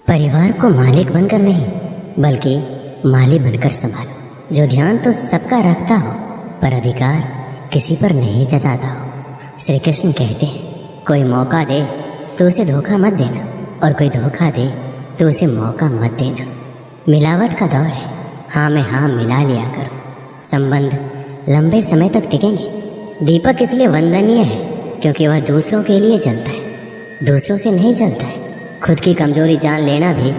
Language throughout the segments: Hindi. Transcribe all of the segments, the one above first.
परिवार को मालिक बनकर नहीं बल्कि माली बनकर संभालो। जो ध्यान तो सबका रखता हो पर अधिकार किसी पर नहीं जताता हो। श्री कृष्ण कहते हैं, कोई मौका दे तो उसे धोखा मत देना और कोई धोखा दे तो उसे मौका मत देना। मिलावट का दौर है, हाँ में हाँ मिला लिया करो। संबंध लंबे समय तक टिकेंगे। दीपक इसलिए वंदनीय है क्योंकि वह दूसरों के लिए जलता है, दूसरों से नहीं जलता है। खुद की कमजोरी जान लेना भी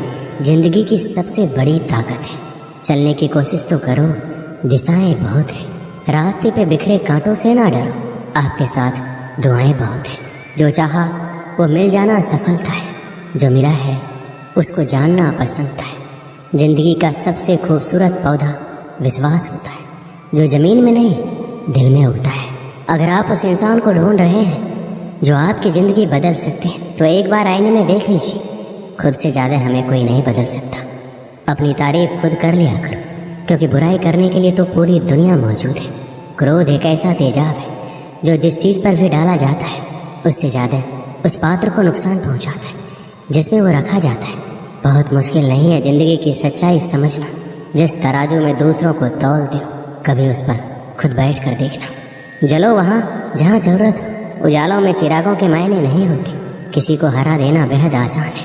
जिंदगी की सबसे बड़ी ताकत है। चलने की कोशिश तो करो, दिशाएं बहुत है। रास्ते पे बिखरे कांटों से ना डरो, आपके साथ दुआएं बहुत है। जो चाहा वो मिल जाना सफलता है, जो मिला है उसको जानना प्रसन्नता है। जिंदगी का सबसे खूबसूरत पौधा विश्वास होता है, जो जमीन में नहीं दिल में उगता है। अगर आप उस इंसान को ढूंढ रहे हैं जो आपकी ज़िंदगी बदल सकते हैं तो एक बार आईने में देख लीजिए। खुद से ज़्यादा हमें कोई नहीं बदल सकता। अपनी तारीफ खुद कर लिया करो, क्योंकि बुराई करने के लिए तो पूरी दुनिया मौजूद है। क्रोध एक ऐसा तेजाब है जो जिस चीज़ पर भी डाला जाता है उससे ज़्यादा उस पात्र को नुकसान पहुंचाता है जिसमें वो रखा जाता है। बहुत मुश्किल नहीं है ज़िंदगी की सच्चाई समझना। जिस तराजू में दूसरों को तौल दो, कभी उस पर खुद बैठ कर देखना। जलो वहाँ जहाँ ज़रूरत हो। उजालों में चिरागों के मायने नहीं होते। किसी को हरा देना बेहद आसान है,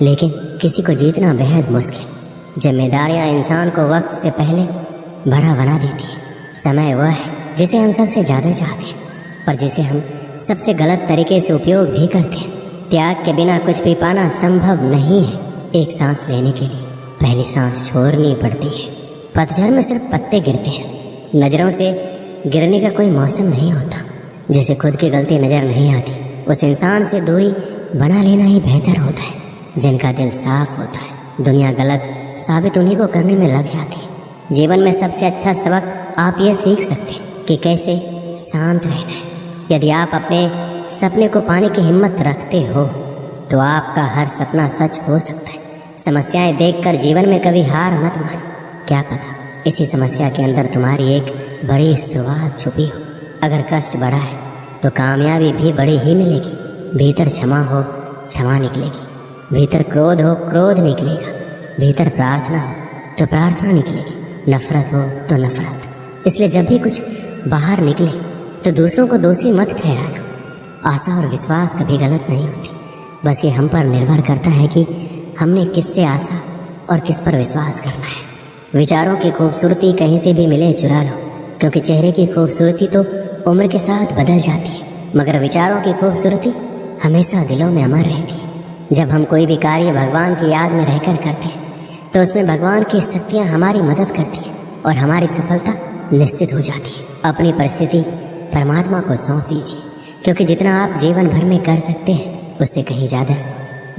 लेकिन किसी को जीतना बेहद मुश्किल। जिम्मेदारियाँ इंसान को वक्त से पहले बड़ा बना देती है। समय वह है जिसे हम सबसे ज़्यादा चाहते हैं, पर जिसे हम सबसे गलत तरीके से उपयोग भी करते हैं। त्याग के बिना कुछ भी पाना संभव नहीं है। एक सांस लेने के लिए पहली सांस छोड़नी पड़ती है। पतझड़ में सिर्फ पत्ते गिरते हैं। नज़रों से गिरने का कोई मौसम नहीं होता। जिसे खुद की गलती नज़र नहीं आती उस इंसान से दूरी बना लेना ही बेहतर होता है। जिनका दिल साफ होता है, दुनिया गलत साबित उन्हीं को करने में लग जाती है। जीवन में सबसे अच्छा सबक आप ये सीख सकते हैं कि कैसे शांत रहना है। यदि आप अपने सपने को पाने की हिम्मत रखते हो तो आपका हर सपना सच हो सकता है। समस्याएं देखकर जीवन में कभी हार मत मानो। क्या पता इसी समस्या के अंदर तुम्हारी एक बड़ी शुरुआत छुपी हो। अगर कष्ट बड़ा है तो कामयाबी भी बड़ी ही मिलेगी। भीतर क्षमा हो, क्षमा निकलेगी। भीतर क्रोध हो, क्रोध निकलेगा। भीतर प्रार्थना हो तो प्रार्थना निकलेगी। नफरत हो तो नफरत। इसलिए जब भी कुछ बाहर निकले तो दूसरों को दोषी मत ठहराना। आशा और विश्वास कभी गलत नहीं होती। बस ये हम पर निर्भर करता है कि हमने किससे आशा और किस पर विश्वास करना है। विचारों की खूबसूरती कहीं से भी मिले चुरा लो, क्योंकि चेहरे की खूबसूरती तो उम्र के साथ बदल जाती है, मगर विचारों की खूबसूरती हमेशा दिलों में अमर रहती है। जब हम कोई भी कार्य भगवान की याद में रहकर करते हैं तो उसमें भगवान की शक्तियाँ हमारी मदद करती हैं और हमारी सफलता निश्चित हो जाती है। अपनी परिस्थिति परमात्मा को सौंप दीजिए, क्योंकि जितना आप जीवन भर में कर सकते हैं उससे कहीं ज़्यादा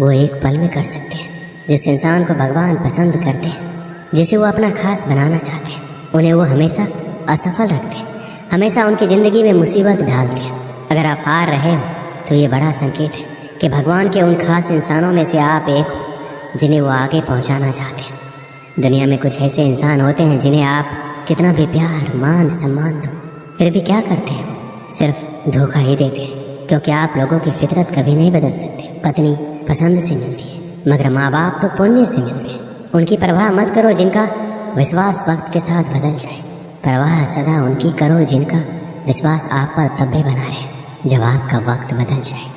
वो एक पल में कर सकते हैं। जिस इंसान को भगवान पसंद करते हैं, जिसे वो अपना खास बनाना चाहते हैं, उन्हें वो हमेशा असफल रखते हैं, हमेशा उनकी ज़िंदगी में मुसीबत डालते हैं। अगर आप हार रहे हो तो ये बड़ा संकेत है कि भगवान के उन खास इंसानों में से आप एक हो जिन्हें वो आगे पहुंचाना चाहते हैं। दुनिया में कुछ ऐसे इंसान होते हैं जिन्हें आप कितना भी प्यार मान सम्मान दो, फिर भी क्या करते हैं, सिर्फ धोखा ही देते हैं। क्योंकि आप लोगों की फितरत कभी नहीं बदल सकते। पत्नी पसंद से मिलती है, मगर माँ बाप तो पुण्य से मिलते हैं। उनकी परवाह मत करो जिनका विश्वास वक्त के साथ बदल जाए। परवाह सदा उनकी करो जिनका विश्वास आप पर तब भी बना रहे जब आपका वक्त बदल जाए।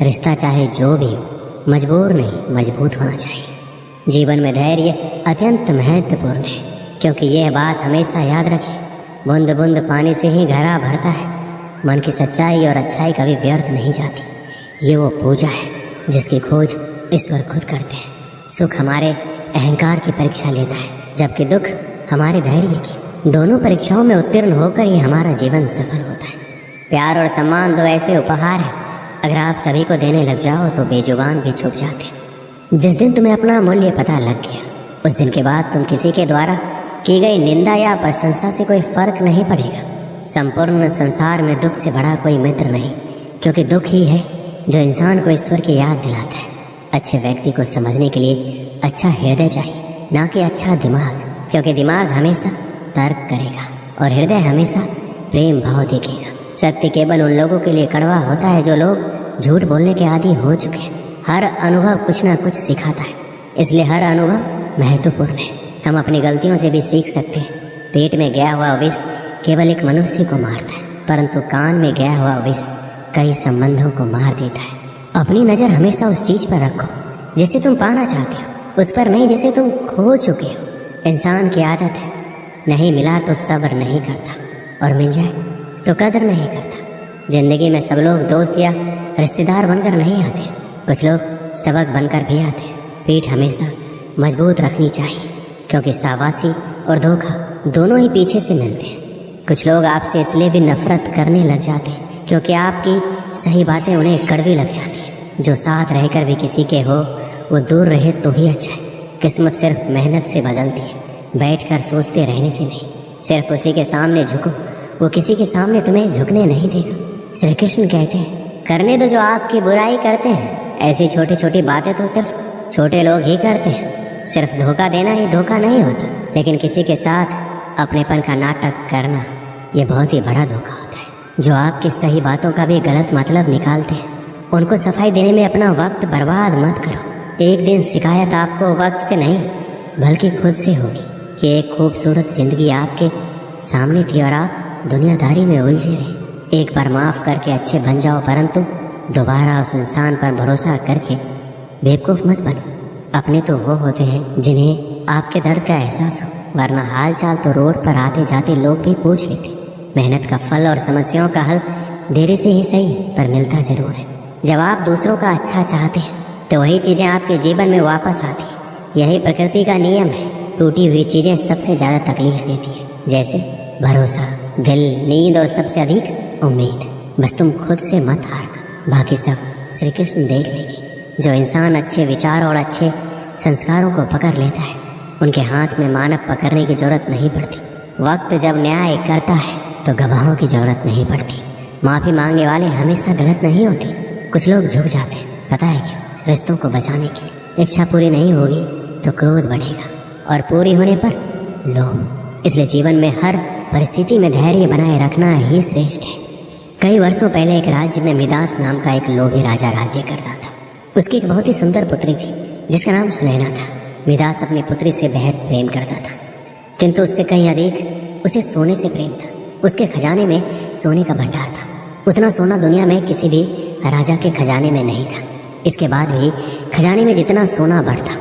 रिश्ता चाहे जो भी हो, मजबूर नहीं मजबूत होना चाहिए। जीवन में धैर्य अत्यंत महत्वपूर्ण है, क्योंकि यह बात हमेशा याद रखिए, बूंद बूंद पानी से ही घड़ा भरता है। मन की सच्चाई और अच्छाई कभी व्यर्थ नहीं जाती। ये वो पूजा है जिसकी खोज ईश्वर खुद करते हैं। सुख हमारे अहंकार की परीक्षा लेता है, जबकि दुख हमारे धैर्य की। दोनों परीक्षाओं में उत्तीर्ण होकर ही हमारा जीवन सफल होता है। प्यार और सम्मान दो ऐसे उपहार हैं, अगर आप सभी को देने लग जाओ तो बेजुबान भी छुप जाते हैं। जिस दिन तुम्हें अपना मूल्य पता लग गया, उस दिन के बाद तुम किसी के द्वारा की गई निंदा या प्रशंसा से कोई फर्क नहीं पड़ेगा। संपूर्ण संसार में दुख से बड़ा कोई मित्र नहीं, क्योंकि दुख ही है जो इंसान को ईश्वर की याद दिलाता है। अच्छे व्यक्ति को समझने के लिए अच्छा हृदय चाहिए, ना कि अच्छा दिमाग, क्योंकि दिमाग हमेशा तर्क करेगा और हृदय हमेशा प्रेम भाव देखेगा। सत्य केवल उन लोगों के लिए कड़वा होता है जो लोग झूठ बोलने के आदी हो चुके हैं। हर अनुभव कुछ ना कुछ सिखाता है, इसलिए हर अनुभव महत्वपूर्ण है। हम अपनी गलतियों से भी सीख सकते हैं। पेट में गया हुआ विष केवल एक मनुष्य को मारता है, परंतु कान में गया हुआ विष कई संबंधों को मार देता है। अपनी नज़र हमेशा उस चीज़ पर रखो जिसे तुम पाना चाहते हो, उस पर नहीं जिसे तुम खो चुके हो। इंसान की आदत है, नहीं मिला तो सब्र नहीं करता और मिल जाए तो कदर नहीं करता। जिंदगी में सब लोग दोस्त या रिश्तेदार बनकर नहीं आते, कुछ लोग सबक बनकर भी आते हैं। पीठ हमेशा मजबूत रखनी चाहिए, क्योंकि शाबाशी और धोखा दोनों ही पीछे से मिलते हैं। कुछ लोग आपसे इसलिए भी नफरत करने लग जाते हैं क्योंकि आपकी सही बातें उन्हें कड़वी लग जाती हैं। जो साथ रहकर भी किसी के हो वो दूर रहे तो ही अच्छा है। किस्मत सिर्फ मेहनत से बदलती है, बैठकर सोचते रहने से नहीं। सिर्फ उसी के सामने झुको, वो किसी के सामने तुम्हें झुकने नहीं देगा। श्री कृष्ण कहते हैं, करने दो जो आपकी बुराई करते हैं। ऐसी छोटी छोटी बातें तो सिर्फ छोटे लोग ही करते हैं। सिर्फ धोखा देना ही धोखा नहीं होता, लेकिन किसी के साथ अपनेपन का नाटक करना ये बहुत ही बड़ा धोखा होता है। जो आपकी सही बातों का भी गलत मतलब निकालते हैं, उनको सफाई देने में अपना वक्त बर्बाद मत करो। एक दिन शिकायत आपको वक्त से नहीं बल्कि खुद से होगी कि एक खूबसूरत जिंदगी आपके सामने थी और आप दुनियादारी में उलझे रहे। एक बार माफ़ करके अच्छे बन जाओ, परंतु दोबारा उस इंसान पर भरोसा करके बेवकूफ़ मत बनो। अपने तो वो होते हैं जिन्हें आपके दर्द का एहसास हो, वरना हाल चाल तो रोड पर आते जाते लोग भी पूछ लेते। मेहनत का फल और समस्याओं का हल देरी से ही सही पर मिलता जरूर है। जब आप दूसरों का अच्छा चाहते हैं तो वही चीज़ें आपके जीवन में वापस आती हैं। यही प्रकृति का नियम है। टूटी हुई चीज़ें सबसे ज़्यादा तकलीफ देती है, जैसे भरोसा, दिल, नींद और सबसे अधिक उम्मीद। बस तुम खुद से मत हारना, बाकी सब श्री कृष्ण देख लेंगे। जो इंसान अच्छे विचार और अच्छे संस्कारों को पकड़ लेता है, उनके हाथ में मानव पकड़ने की जरूरत नहीं पड़ती। वक्त जब न्याय करता है तो गवाहों की जरूरत नहीं पड़ती। माफ़ी मांगने वाले हमेशा गलत नहीं होते। कुछ लोग झुक जाते हैं, पता है क्यों? रिश्तों को बचाने के लिए। इच्छा पूरी नहीं होगी तो क्रोध बढ़ेगा और पूरी होने पर लोभ। इसलिए जीवन में हर परिस्थिति में धैर्य बनाए रखना ही श्रेष्ठ है। कई वर्षों पहले एक राज्य में मिदास नाम का एक लोभी राजा राज्य करता था। उसकी एक बहुत ही सुंदर पुत्री थी जिसका नाम सुनैना था। मिदास अपनी पुत्री से बेहद प्रेम करता था, किंतु उससे कहीं अधिक उसे सोने से प्रेम था। उसके खजाने में सोने का भंडार था। उतना सोना दुनिया में किसी भी राजा के खजाने में नहीं था। इसके बाद भी खजाने में जितना सोना बढ़ता,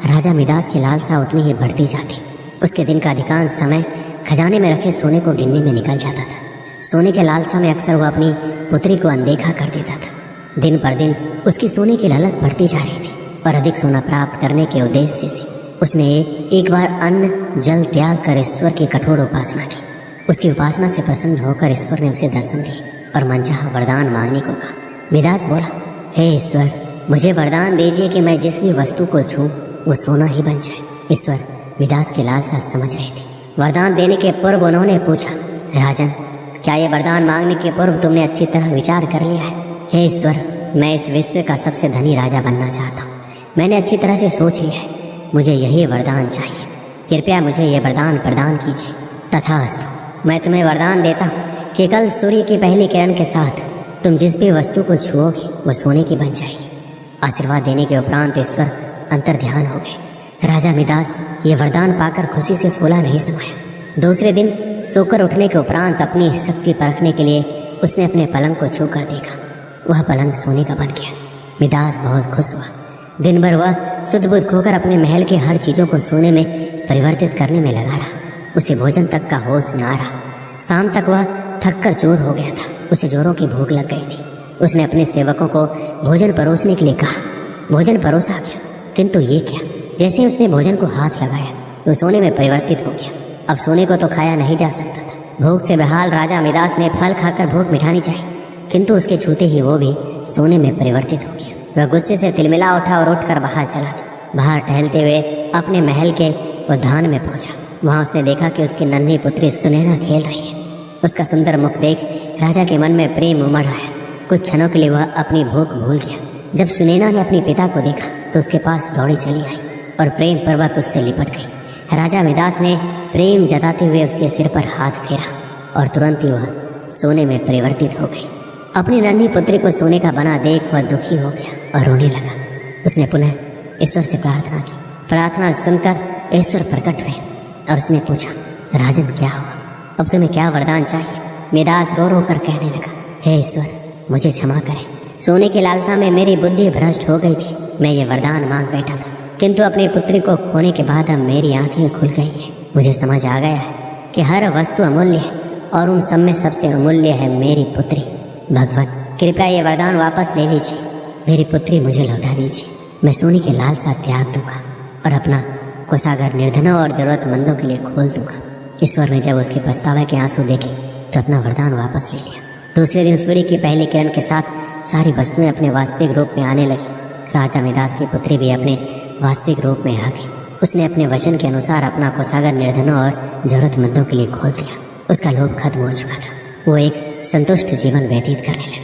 राजा मिदास की लालसा उतनी ही बढ़ती जाती। उसके दिन का अधिकांश समय खजाने में रखे सोने को गिनने में निकल जाता था। सोने के लालसा में अक्सर वह अपनी पुत्री को अनदेखा कर देता था। दिन पर दिन उसकी सोने की ललक बढ़ती जा रही थी और अधिक सोना प्राप्त करने के उद्देश्य से उसने एक बार अन्न जल त्याग कर ईश्वर की कठोर उपासना की। उसकी उपासना से प्रसन्न होकर ईश्वर ने उसे दर्शन दिए और मनचाहा वरदान मांगने को कहा। मिदास बोला, हे ईश्वर, मुझे वरदान दीजिए कि मैं जिस भी वस्तु को छूं वो सोना ही बन जाए। ईश्वर मिदास की लालसा समझ रहे थे। वरदान देने के पूर्व उन्होंने पूछा, राजन, क्या ये वरदान मांगने के पूर्व तुमने अच्छी तरह विचार कर लिया है? हे ईश्वर, मैं इस विश्व का सबसे धनी राजा बनना चाहता हूँ। मैंने अच्छी तरह से सोच लिया है, मुझे यही वरदान चाहिए। कृपया मुझे यह वरदान प्रदान कीजिए। तथास्तु, मैं तुम्हें वरदान देता हूँ कि कल सूर्य की पहली किरण के साथ तुम जिस भी वस्तु को छुओगे वो सोने की बन जाएगी। आशीर्वाद देने के उपरांत ईश्वर अंतर ध्यान हो गए। राजा मिदास ये वरदान पाकर खुशी से फूला नहीं समाया। दूसरे दिन सोकर उठने के उपरांत अपनी शक्ति परखने के लिए उसने अपने पलंग को छू कर देखा। वह पलंग सोने का बन गया। मिदास बहुत खुश हुआ। दिन भर वह सुध बुध खोकर अपने महल के हर चीज़ों को सोने में परिवर्तित करने में लगा रहा। उसे भोजन तक का होश न आ रहा। शाम तक वह थक कर चूर हो गया था। उसे जोरों की भूख लग गई थी। उसने अपने सेवकों को भोजन परोसने के लिए कहा। भोजन परोसा गया, किंतु ये क्या, जैसे ही उसने भोजन को हाथ लगाया वो सोने में परिवर्तित हो गया। अब सोने को तो खाया नहीं जा सकता था। भूख से बेहाल राजा मिदास ने फल खाकर भूख मिटानी चाहिए, किंतु उसके छूते ही वो भी सोने में परिवर्तित हो गया। वह गुस्से से तिलमिला उठा और उठकर बाहर चला गया। बाहर टहलते हुए अपने महल के उद्यान में पहुंचा। वहां उसने देखा कि उसकी नन्ही पुत्री सुनैना खेल रही है। उसका सुंदर मुख देख राजा के मन में प्रेम उमड़ आया। कुछ क्षणों के लिए वह अपनी भूख भूल गया। जब सुनैना ने अपने पिता को देखा तो उसके पास दौड़ी चली आई और प्रेम पूर्वक उससे लिपट गई। राजा मिदास ने प्रेम जताते हुए उसके सिर पर हाथ फेरा और तुरंत ही वह सोने में परिवर्तित हो गई। अपनी नन्ही पुत्री को सोने का बना देख वह दुखी हो गया और रोने लगा। उसने पुनः ईश्वर से प्रार्थना की, प्रार्थना सुनकर ईश्वर प्रकट हुए और उसने पूछा, राजन क्या हुआ, अब तुम्हें क्या वरदान चाहिए? मिदास रो रो कर कहने लगा, हे ईश्वर मुझे क्षमा करें, सोने की लालसा में मेरी बुद्धि भ्रष्ट हो गई थी। मैं ये वरदान मांग बैठा था, किंतु अपनी पुत्री को खोने के बाद अब मेरी आंखें खुल गई है। मुझे समझ आ गया है कि हर वस्तु अमूल्य है और उन सब में सबसे अमूल्य है मेरी पुत्री। भगवान कृपया ये वरदान वापस ले लीजिए, मेरी पुत्री मुझे लौटा दीजिए। मैं सोने की लालसा त्याग दूंगा और अपना कोषागार निर्धनों और जरूरतमंदों के लिए खोल दूंगा। ईश्वर ने जब उसके पछतावे के आंसू देखे तो अपना वरदान वापस ले लिया। दूसरे दिन सूर्य की पहली किरण के साथ सारी वस्तुएं अपने वास्तविक रूप में आने लगी। राजा मिदास की पुत्री भी अपने वास्तविक रूप में आ गई। उसने अपने वचन के अनुसार अपना कोषागार निर्धनों और जरूरतमंदों के लिए खोल दिया। उसका लोभ खत्म हो चुका था, वो एक संतुष्ट जीवन व्यतीत करने लगा।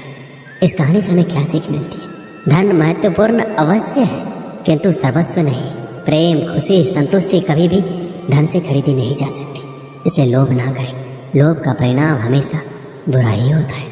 इस कहानी से हमें क्या सीख मिलती है? धन महत्वपूर्ण अवश्य है, किंतु सर्वस्व नहीं। प्रेम, खुशी, संतुष्टि कभी भी धन से खरीदी नहीं जा सकती। इसलिए लोभ ना करें। लोभ का परिणाम हमेशा बुरा ही होता है।